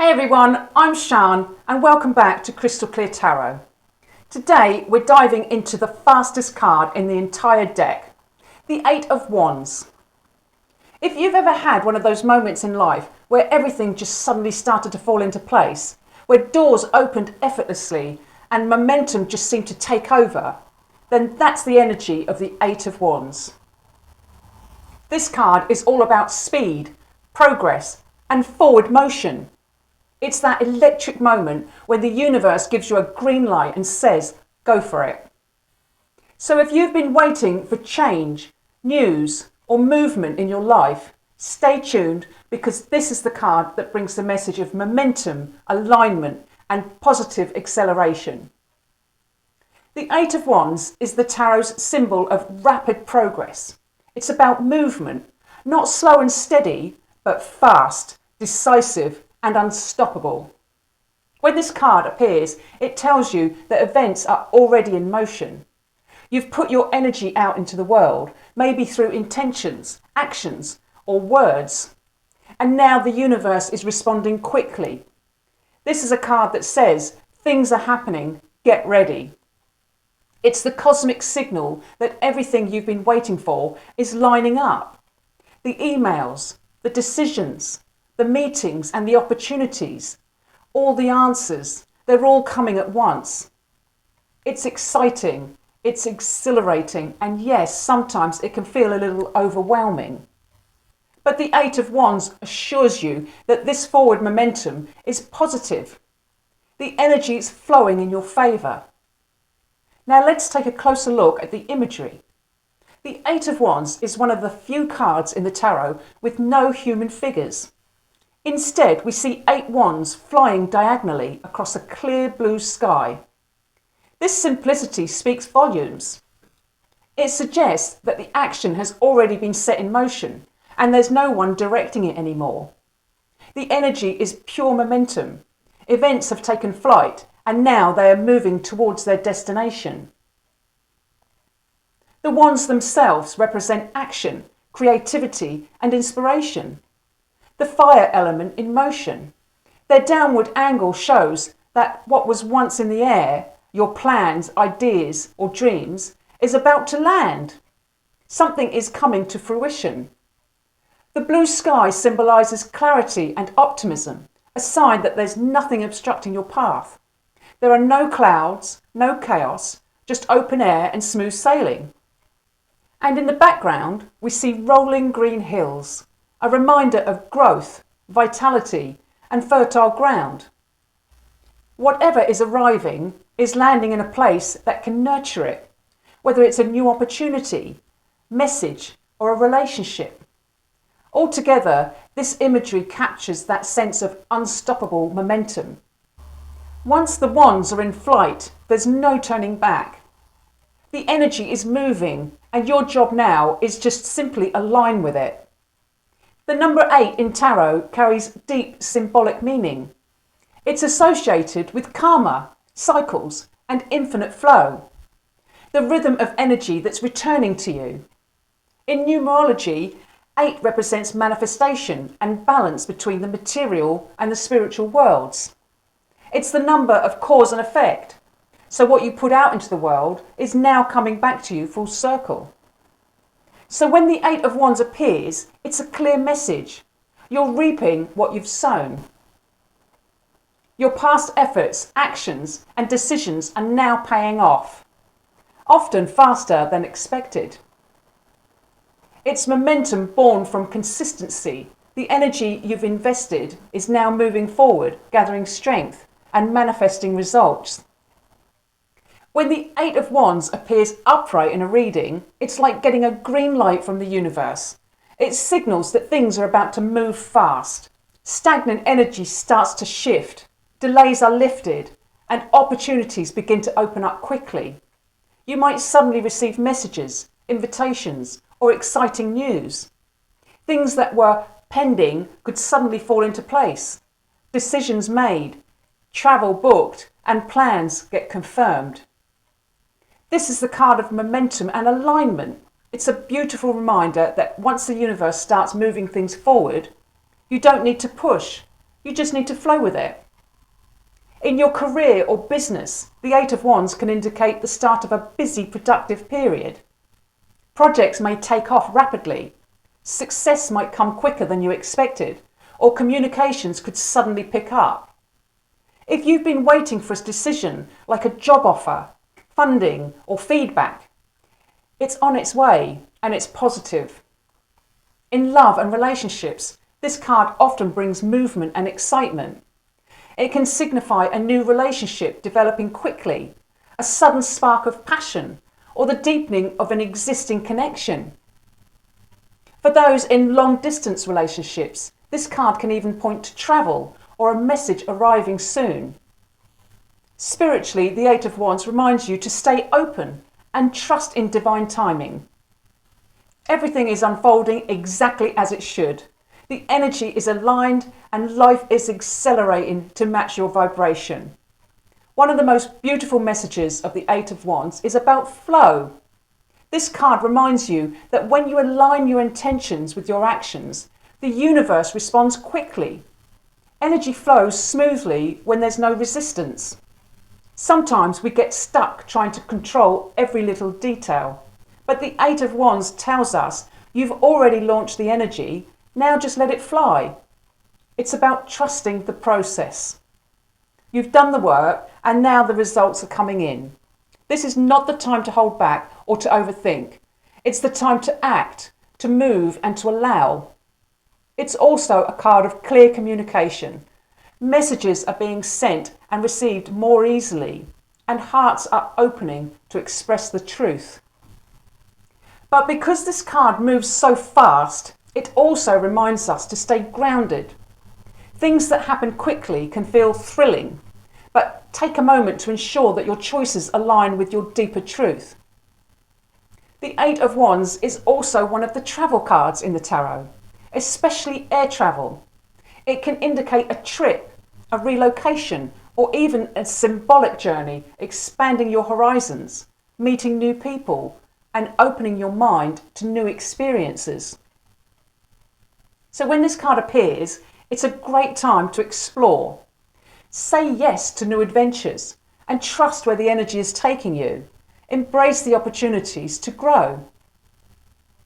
Hey everyone, I'm Shan and welcome back to Crystal Clear Tarot. Today we're diving into the fastest card in the entire deck, the Eight of Wands. If you've ever had one of those moments in life where everything just suddenly started to fall into place, where doors opened effortlessly and momentum just seemed to take over, then that's the energy of the Eight of Wands. This card is all about speed, progress and forward motion. It's that electric moment when the universe gives you a green light and says, go for it. So if you've been waiting for change, news, or movement in your life, stay tuned because this is the card that brings the message of momentum, alignment, and positive acceleration. The Eight of Wands is the tarot's symbol of rapid progress. It's about movement, not slow and steady, but fast, decisive, and unstoppable. When this card appears, it tells you that events are already in motion. You've put your energy out into the world, maybe through intentions, actions, or words. And now the universe is responding quickly. This is a card that says, things are happening, get ready. It's the cosmic signal that everything you've been waiting for is lining up. The emails, the decisions, the meetings and the opportunities, all the answers, they're all coming at once. It's exciting, it's exhilarating, and yes, sometimes it can feel a little overwhelming. But the Eight of Wands assures you that this forward momentum is positive. The energy is flowing in your favour. Now let's take a closer look at the imagery. The Eight of Wands is one of the few cards in the tarot with no human figures. Instead, we see 8 wands flying diagonally across a clear blue sky. This simplicity speaks volumes. It suggests that the action has already been set in motion and there's no one directing it anymore. The energy is pure momentum. Events have taken flight and now they are moving towards their destination. The wands themselves represent action, creativity and inspiration. The fire element in motion. Their downward angle shows that what was once in the air, your plans, ideas or dreams, is about to land. Something is coming to fruition. The blue sky symbolises clarity and optimism, a sign that there's nothing obstructing your path. There are no clouds, no chaos, just open air and smooth sailing. And in the background, we see rolling green hills, a reminder of growth, vitality, and fertile ground. Whatever is arriving is landing in a place that can nurture it, whether it's a new opportunity, message, or a relationship. Altogether, this imagery captures that sense of unstoppable momentum. Once the wands are in flight, there's no turning back. The energy is moving, and your job now is just simply align with it. The number 8 in tarot carries deep symbolic meaning. It's associated with karma, cycles, and infinite flow. The rhythm of energy that's returning to you. In numerology, 8 represents manifestation and balance between the material and the spiritual worlds. It's the number of cause and effect. So what you put out into the world is now coming back to you full circle. So when the Eight of Wands appears, it's a clear message. You're reaping what you've sown. Your past efforts, actions and decisions are now paying off, often faster than expected. It's momentum born from consistency. The energy you've invested is now moving forward, gathering strength and manifesting results. When the Eight of Wands appears upright in a reading, it's like getting a green light from the universe. It signals that things are about to move fast. Stagnant energy starts to shift, delays are lifted, and opportunities begin to open up quickly. You might suddenly receive messages, invitations, or exciting news. Things that were pending could suddenly fall into place. Decisions made, travel booked, and plans get confirmed. This is the card of momentum and alignment. It's a beautiful reminder that once the universe starts moving things forward, you don't need to push. You just need to flow with it. In your career or business, the Eight of Wands can indicate the start of a busy, productive period. Projects may take off rapidly. Success might come quicker than you expected, or communications could suddenly pick up. If you've been waiting for a decision, like a job offer, funding, or feedback, it's on its way and it's positive. In love and relationships, this card often brings movement and excitement. It can signify a new relationship developing quickly, a sudden spark of passion, or the deepening of an existing connection. For those in long-distance relationships, this card can even point to travel or a message arriving soon. Spiritually, the Eight of Wands reminds you to stay open and trust in divine timing. Everything is unfolding exactly as it should. The energy is aligned and life is accelerating to match your vibration. One of the most beautiful messages of the Eight of Wands is about flow. This card reminds you that when you align your intentions with your actions, the universe responds quickly. Energy flows smoothly when there's no resistance. Sometimes we get stuck trying to control every little detail, but the Eight of Wands tells us you've already launched the energy, now just let it fly. It's about trusting the process. You've done the work and now the results are coming in. This is not the time to hold back or to overthink. It's the time to act, to move and to allow. It's also a card of clear communication. Messages are being sent and received more easily, and hearts are opening to express the truth. But because this card moves so fast, it also reminds us to stay grounded. Things that happen quickly can feel thrilling, but take a moment to ensure that your choices align with your deeper truth. The Eight of Wands is also one of the travel cards in the tarot, especially air travel. It can indicate a trip, a relocation, or even a symbolic journey, expanding your horizons, meeting new people, and opening your mind to new experiences. So when this card appears, it's a great time to explore. Say yes to new adventures and trust where the energy is taking you. Embrace the opportunities to grow.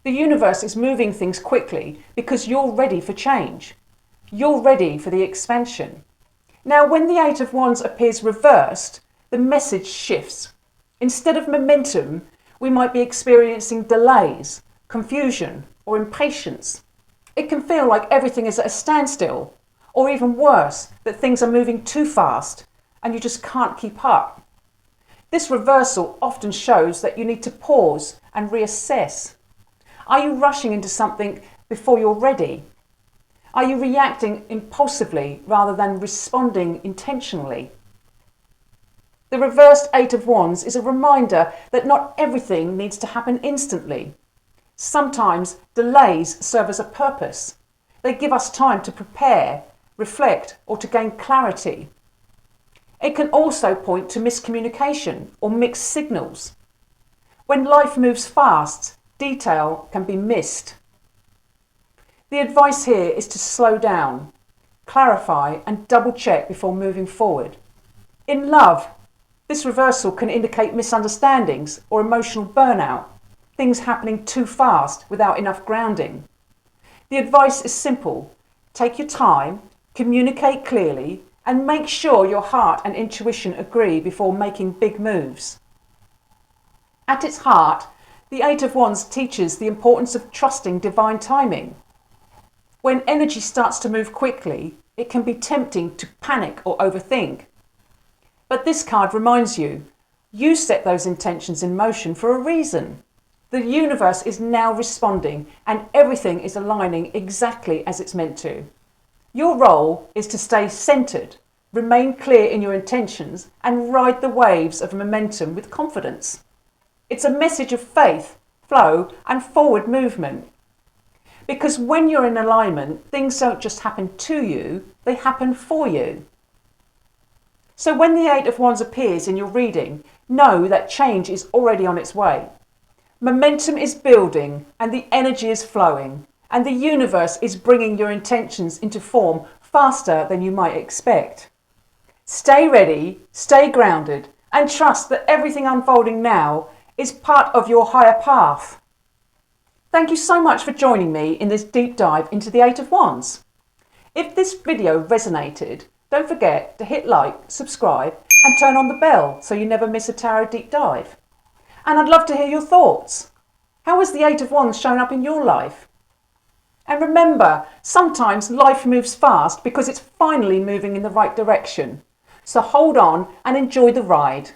The universe is moving things quickly because you're ready for change. You're ready for the expansion. Now, when the Eight of Wands appears reversed, the message shifts. Instead of momentum, we might be experiencing delays, confusion, or impatience. It can feel like everything is at a standstill, or even worse, that things are moving too fast and you just can't keep up. This reversal often shows that you need to pause and reassess. Are you rushing into something before you're ready? Are you reacting impulsively rather than responding intentionally? The reversed Eight of Wands is a reminder that not everything needs to happen instantly. Sometimes delays serve as a purpose. They give us time to prepare, reflect, or to gain clarity. It can also point to miscommunication or mixed signals. When life moves fast, detail can be missed. The advice here is to slow down, clarify, and double check before moving forward. In love, this reversal can indicate misunderstandings or emotional burnout, things happening too fast without enough grounding. The advice is simple. Take your time, communicate clearly, and make sure your heart and intuition agree before making big moves. At its heart, the Eight of Wands teaches the importance of trusting divine timing. When energy starts to move quickly, it can be tempting to panic or overthink. But this card reminds you, you set those intentions in motion for a reason. The universe is now responding and everything is aligning exactly as it's meant to. Your role is to stay centered, remain clear in your intentions, and ride the waves of momentum with confidence. It's a message of faith, flow, and forward movement. Because when you're in alignment, things don't just happen to you, they happen for you. So when the Eight of Wands appears in your reading, know that change is already on its way. Momentum is building and the energy is flowing, and the universe is bringing your intentions into form faster than you might expect. Stay ready, stay grounded, and trust that everything unfolding now is part of your higher path. Thank you so much for joining me in this deep dive into the Eight of Wands. If this video resonated, don't forget to hit like, subscribe, and turn on the bell so you never miss a tarot deep dive. And I'd love to hear your thoughts. How has the Eight of Wands shown up in your life? And remember, sometimes life moves fast because it's finally moving in the right direction. So hold on and enjoy the ride.